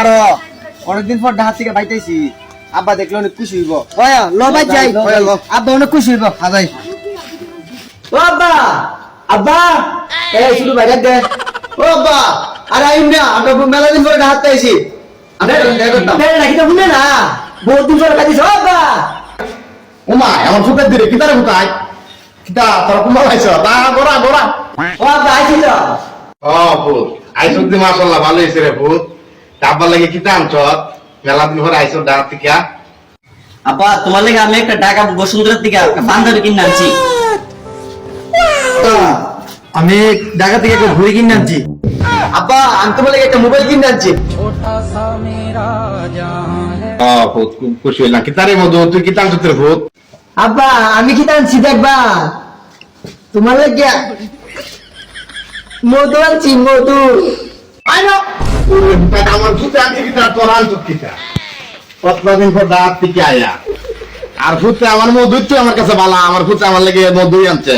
পারো অনেকদিন পর ঢাকা থেকে বাইতেছি আব্বা দেখলে অনেক খুশি হইব ল ভাই যাই আব্বা অনেক খুশি হইব হাজাই ও আব্বা আব্বা এই শুধু বাইরে দে ও আব্বা আরে আইম না আমরা মেলা দিন পরে ঢাকা আইছি নাকি তো শুনে না বহুত দিন পরে কাটিস ও আব্বা ওমা আমার ফুটার দিরে কিতারে ফুটাই কিতা তোর কুমা লাইছ তা গোরা গোরা ও আব্বা আইছি তো ও ভূত আইছ দি মাশাআল্লাহ ভালো হইছে রে ভূত তারপর লাগে কিতা আনছ মেলা দিন পরে আইছ ঢাকা থেকে আব্বা তোমার লাগে আমি একটা ঢাকা বসুন্ধরা থেকে পাঞ্জাবি কিনে আনছি। আমি ঢাকা থেকে একটা ঘুড়ি কিনে আনছি আব্বা আমি তোমার লাগে একটা মোবাইল কিনে আনছি ও ভূত খুব খুশি হইলাম কিতারে মধু তুই কিতা আনছ তোর ভূত আব্বা আমি কি আনছি দেখবা তোমার লাগে মধু আনছি মধু আয়ো আমার ভূতে আনছি কিতা তোর আনছ কিতা কতদিন পর ঢাকা থেকে আয়া আর ভূতে আমার মধু তো আমার কাছে ভালো আমার ভূতে আমার লাগে মধুই আনছে